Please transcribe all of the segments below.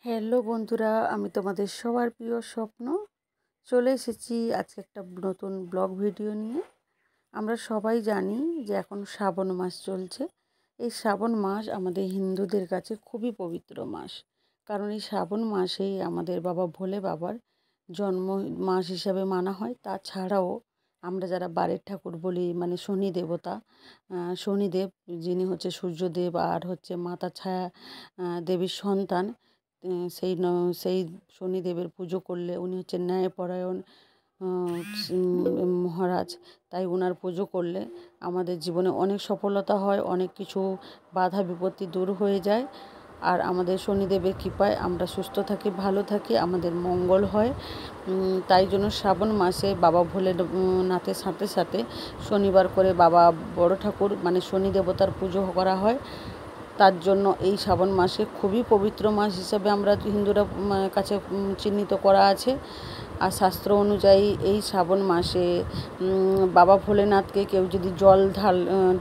Hello বন্ধুরা, আমি তোমাদের সবার প্রিয় স্বপ্ন চলে এসেছি আজকে একটা নতুন ব্লগ ভিডিও নিয়ে। আমরা সবাই জানি যে এখন শ্রাবণ মাস চলছে। এই শ্রাবণ মাস আমাদের হিন্দুদের কাছে খুবই পবিত্র মাস, কারণ এই শ্রাবণ মাসেই আমাদের বাবা ভোলে বাবার জন্ম মাস হিসাবে মানা হয়। তাছাড়াও আমরা যারা বারের ঠাকুর বলি, মানে শনি দেবতা, শনিদেব যিনি হচ্ছে সূর্যদেব আর হচ্ছে মাতা ছায়া দেবীর সন্তান, সেই শনিদেবের পুজো করলে উনি হচ্ছে ন্যায়পরায়ণ মহারাজ। তাই ওনার পুজো করলে আমাদের জীবনে অনেক সফলতা হয়, অনেক কিছু বাধা বিপত্তি দূর হয়ে যায়। আর আমাদের শনিদেবের কৃপায় আমরা সুস্থ থাকি, ভালো থাকি, আমাদের মঙ্গল হয়। তাই জন্য শ্রাবণ মাসে বাবা ভোলেনাথের সাথে সাথে শনিবার করে বাবা বড় ঠাকুর মানে শনি দেবতার পুজো করা হয়। তার জন্য এই শ্রাবণ মাসে খুবই পবিত্র মাস হিসাবে আমরা হিন্দুরা কাছে চিহ্নিত করা আছে। আর শাস্ত্র অনুযায়ী এই শ্রাবণ মাসে বাবা ভোলেনাথকে কেউ যদি জল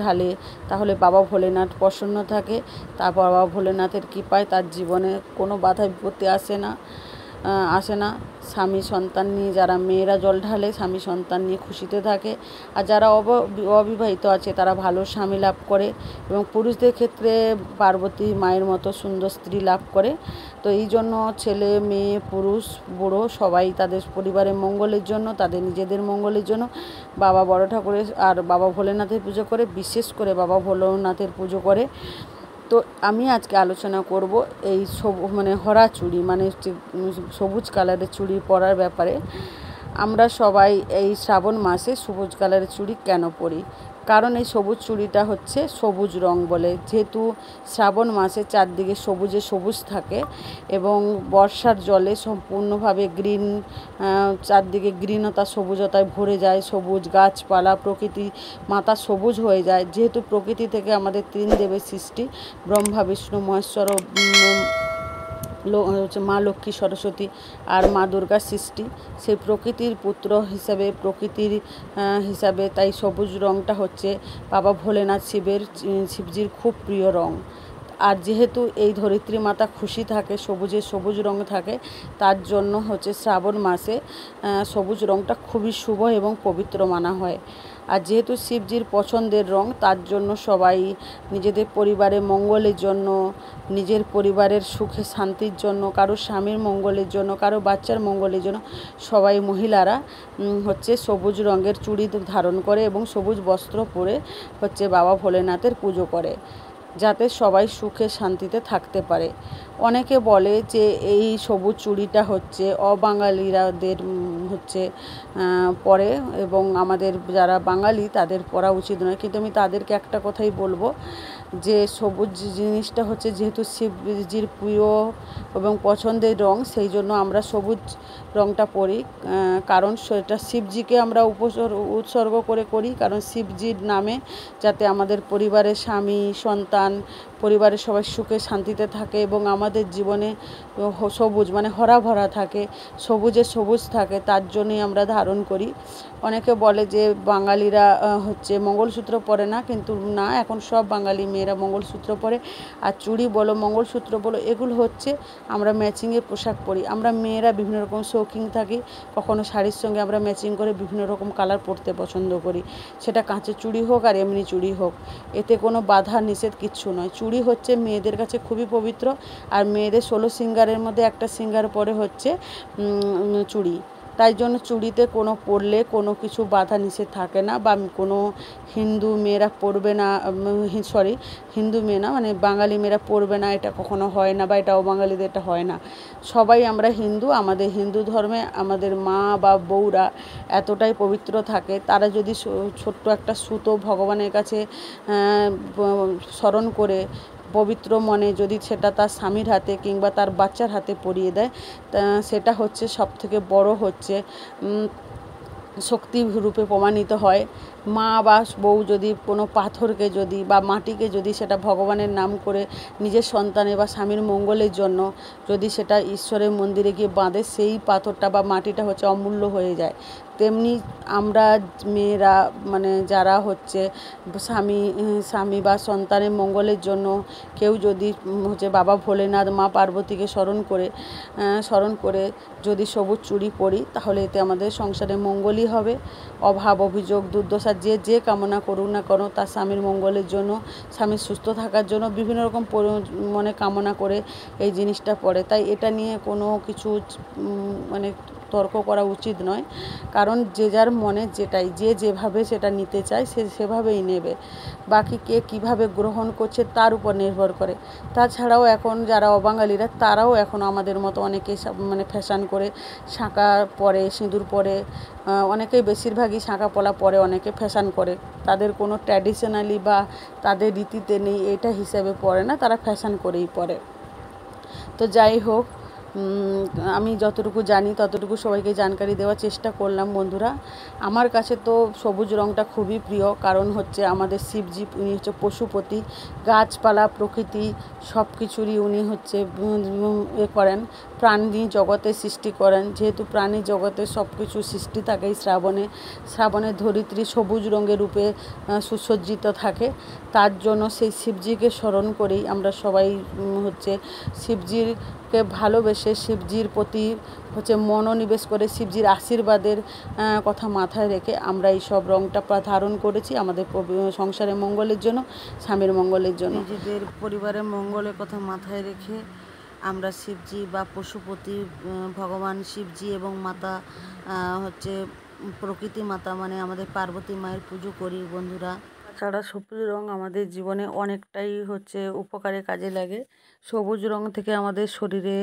ঢালে তাহলে বাবা ভোলেনাথ প্রসন্ন থাকে। তারপর বাবা ভোলেনাথের কৃপায় তার জীবনে কোনো বাধা বিপত্তি আসে না। স্বামী সন্তান নিয়ে যারা মেয়েরা জল ঢালে স্বামী সন্তান নিয়ে খুশিতে থাকে। আর যারা অবিবাহিত আছে তারা ভালো স্বামী লাভ করে, এবং পুরুষদের ক্ষেত্রে পার্বতী মায়ের মতো সুন্দর স্ত্রী লাভ করে। তো এই জন্য ছেলে মেয়ে পুরুষ বুড়ো সবাই তাদের পরিবারের মঙ্গলের জন্য, তাদের নিজেদের মঙ্গলের জন্য বাবা বড় ঠাকুরের আর বাবা ভোলেনাথের পুজো করে, বিশেষ করে বাবা ভোলেনাথের পুজো করে। তো আমি আজকে আলোচনা করব এই হরা চুড়ি, মানে হচ্ছে সবুজ কালারের চুড়ি পরার ব্যাপারে। আমরা সবাই এই শ্রাবণ মাসে সবুজ কালারের চুড়ি কেন পরি? কারণ এই সবুজ চুড়িটা হচ্ছে সবুজ রং বলে, যেহেতু শ্রাবণ মাসে চারদিকে সবুজে সবুজ থাকে এবং বর্ষার জলে সম্পূর্ণভাবে চারদিকে গ্রিনতা সবুজতায় ভরে যায়, সবুজ গাছপালা প্রকৃতি মাতা সবুজ হয়ে যায়। যেহেতু প্রকৃতি থেকে আমাদের তিন দেবের সৃষ্টি, ব্রহ্মা বিষ্ণু মহেশ্বর হচ্ছে মা লক্ষ্মী সরস্বতী আর মা দুর্গার সৃষ্টি, সেই প্রকৃতির পুত্র হিসাবে তাই সবুজ রঙটা হচ্ছে বাবা ভোলেনাথ শিবজির খুব প্রিয় রঙ। আর যেহেতু এই ধরিত্রী মাতা খুশি থাকে, সবুজ রঙ থাকে, তার জন্য হচ্ছে শ্রাবণ মাসে সবুজ রঙটা খুবই শুভ এবং পবিত্র মানা হয়। আর যেহেতু শিবজির পছন্দের রঙ, তার জন্য সবাই নিজেদের পরিবারের মঙ্গলের জন্য, নিজের পরিবারের সুখে শান্তির জন্য, কারো স্বামীর মঙ্গলের জন্য, কারো বাচ্চার মঙ্গলের জন্য সবাই মহিলারা হচ্ছে সবুজ রঙের চুড়ি ধারণ করে এবং সবুজ বস্ত্র পরে হচ্ছে বাবা ভোলেনাথের পুজো করে, যাতে সবাই সুখে শান্তিতে থাকতে পারে। অনেকে বলে যে এই সবুজ চুড়িটা হচ্ছে অবাঙালিরাদের হচ্ছে পরে, এবং আমাদের যারা বাঙালি তাদের পরা উচিত নয়। কিন্তু আমি তাদেরকে একটা কথাই বলবো যে সবুজ জিনিসটা হচ্ছে যেহেতু শিবজির প্রিয় এবং পছন্দের রং, সেই জন্য আমরা সবুজ রংটা পরি। কারণ সেটা শিবজিকে আমরা উৎসর্গ করি, কারণ শিবজির নামে যাতে আমাদের পরিবারের স্বামী সন্তান পরিবারের সবাই সুখে শান্তিতে থাকে এবং আমাদের জীবনে সবুজ মানে হরা ভরা থাকে, সবুজ থাকে, তার জন্যই আমরা ধারণ করি। অনেকে বলে যে বাঙালিরা হচ্ছে মঙ্গলসূত্র পরে না, কিন্তু না, এখন সব বাঙালি মেয়েরা মঙ্গলসূত্র পরে। আর চুড়ি বলো মঙ্গলসূত্র বলো, এগুলো হচ্ছে আমরা ম্যাচিংয়ের পোশাক পরি। আমরা মেয়েরা বিভিন্ন রকম শৌখিন থাকি, কখনো শাড়ির সঙ্গে আমরা ম্যাচিং করে বিভিন্ন রকম কালার পরতে পছন্দ করি, সেটা কাঁচের চুড়ি হোক আর এমনি চুড়ি হোক, এতে কোনো বাধা নিষেধ কিচ্ছু নয়। চুড়ি হচ্ছে মেয়েদের কাছে খুবই পবিত্র, আর মেয়েদের 16 শৃঙ্গারের মধ্যে একটা শৃঙ্গার পরে হচ্ছে চুড়ি। তাই জন্য চুড়িতে পরলে কোনো কিছু বাধা নিষেধ থাকে না, বা কোনো হিন্দু মেয়েরা পরবে না, হিন্দু মেয়ে না মানে বাঙালি মেয়েরা পরবে না, এটা কখনো হয় না, বা এটা অবাঙালিদের এটা হয় না। সবাই আমরা হিন্দু, আমাদের হিন্দু ধর্মে আমাদের মা বা বউরা এতটাই পবিত্র থাকে, তারা যদি ছোট্ট একটা সুতো ভগবানের কাছে স্মরণ করে পবিত্র মনে যদি সেটা তার স্বামীর হাতে কিংবা তার বাচ্চার হাতে পরিয়ে দেয়, সেটা হচ্ছে সবথেকে বড় হচ্ছে শক্তি রূপে প্রমাণিত হয়। মা বা বউ যদি কোনো পাথরকে যদি বা মাটিকে যদি সেটা ভগবানের নাম করে নিজের সন্তানের বা স্বামীর মঙ্গলের জন্য যদি সেটা ঈশ্বরের মন্দিরে গিয়ে বাঁধে, সেই পাথরটা বা মাটিটা হচ্ছে অমূল্য হয়ে যায়। তেমনি আমরা মেয়েরা মানে যারা হচ্ছে স্বামী বা সন্তানের মঙ্গলের জন্য কেউ যদি হচ্ছে বাবা ভোলেনাথ মা পার্বতীকে স্মরণ করে যদি সবুজ চুড়ি পরি, তাহলে এতে আমাদের সংসারে মঙ্গলই হবে। অভাব অভিযোগ দুর্দশা যে কামনা করুক না কেন, তার স্বামীর মঙ্গলের জন্য, স্বামীর সুস্থ থাকার জন্য বিভিন্ন রকম মানে কামনা করে এই জিনিসটা পড়ে। তাই এটা নিয়ে কোনো কিছু মানে তর্ক করা উচিত নয়, কারণ যে যার মনে যে যেভাবে সেটা নিতে চায় সে সেভাবেই নেবে। বাকি কে কীভাবে গ্রহণ করছে তার উপর নির্ভর করে। তাছাড়াও এখন যারা অবাঙালিরা তারাও এখন আমাদের মতো অনেকেই মানে ফ্যাশন করে শাঁখা পরে, সিঁদুর পরে, অনেকেই বেশিরভাগই শাঁখা পলা পরে, অনেকে ফ্যাশন করে। তাদের কোনো ট্র্যাডিশনালি বা তাদের রীতিতে নেই এটা হিসেবে পরে না, তারা ফ্যাশন করেই পরে। তো যাই হোক, আমি যতটুকু জানি ততটুকু সবাইকে জানকারি দেওয়ার চেষ্টা করলাম বন্ধুরা। আমার কাছে তো সবুজ রঙটা খুবই প্রিয়, কারণ হচ্ছে আমাদের শিবজি, উনি হচ্ছে পশুপতি, গাছপালা প্রকৃতি সব কিছুরই উনি হচ্ছে করেন, প্রাণী জগতে সৃষ্টি করেন। যেহেতু প্রাণী জগতে সব কিছু সৃষ্টি থাকে শ্রাবণে ধরিত্রী সবুজ রঙের রূপে সুসজ্জিত থাকে, তার জন্য সেই শিবজিকে স্মরণ করেই আমরা সবাই হচ্ছে শিবজিকে ভালোবেসে, শিবজির প্রতি হচ্ছে মনোনিবেশ করে, শিবজির আশীর্বাদের কথা মাথায় রেখে আমরা এই সব রঙটা ধারণ করেছি আমাদের সংসারের মঙ্গলের জন্য, স্বামীর মঙ্গলের জন্য। নিজেদের পরিবারের মঙ্গলের কথা মাথায় রেখে আমরা শিবজি বা পশুপতি ভগবান শিবজি এবং মাতা হচ্ছে প্রকৃতি মাতা মানে আমাদের পার্বতী মায়ের পুজো করি বন্ধুরা। তাছাড়া সবুজ রঙ আমাদের জীবনে অনেকটাই হচ্ছে উপকারে কাজে লাগে। সবুজ রঙ থেকে আমাদের শরীরে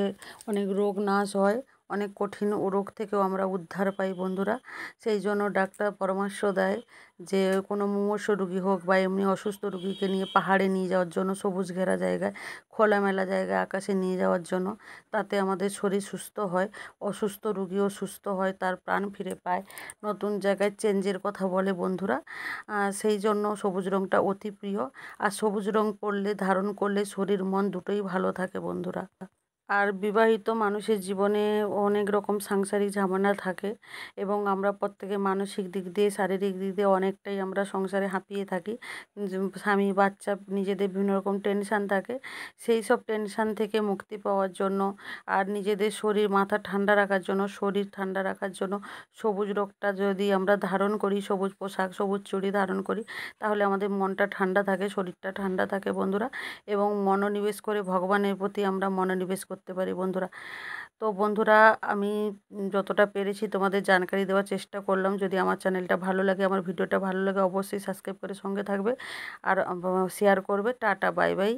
অনেক রোগ নাশ হয়, অনেক কঠিন রোগ থেকেও আমরা উদ্ধার পাই বন্ধুরা। সেই জন্য ডাক্তার পরামর্শ দেয় যে কোনো মুমূর্ষু রোগী হোক বা এমনি অসুস্থ রোগীকে নিয়ে পাহাড়ে নিয়ে যাওয়ার জন্য, সবুজ ঘেরা জায়গায়, খোলামেলা জায়গায়, আকাশে নিয়ে যাওয়ার জন্য। তাতে আমাদের শরীর সুস্থ হয়, অসুস্থ রোগীও সুস্থ হয়, তার প্রাণ ফিরে পায়, নতুন জায়গায় চেঞ্জের কথা বলে বন্ধুরা। সেই জন্য সবুজ রঙটা অতি প্রিয়। আর সবুজ রঙ পরলে, ধারণ করলে শরীর মন দুটোই ভালো থাকে বন্ধুরা। আর বিবাহিত মানুষের জীবনে অনেক রকম সাংসারিক ঝামেলা থাকে এবং আমরা প্রত্যেকে মানসিক দিক দিয়ে, শারীরিক দিক দিয়ে অনেকটাই আমরা সংসারে হাঁপিয়ে থাকি। স্বামী, বাচ্চা, নিজেদের বিভিন্ন রকম টেনশান থাকে। সেই সব টেনশান থেকে মুক্তি পাওয়ার জন্য আর নিজেদের মাথা ঠান্ডা রাখার জন্য, শরীর ঠান্ডা রাখার জন্য সবুজ রঙটা যদি আমরা ধারণ করি, সবুজ পোশাক, সবুজ চুড়ি ধারণ করি, তাহলে আমাদের মনটা ঠান্ডা থাকে, শরীরটা ঠান্ডা থাকে বন্ধুরা। এবং মনোনিবেশ করে ভগবানের প্রতি আমরা মনোনিবেশ করতে পারি বন্ধুরা। তো বন্ধুরা, আমি যতটা পেরেছি তোমাদের জানকারি দেওয়ার চেষ্টা করলাম। যদি আমার চ্যানেলটা ভালো লাগে, আমার ভিডিওটা ভালো লাগে, অবশ্যই সাবস্ক্রাইব করে সঙ্গে থাকবে আর শেয়ার করবে। Tata, bye bye.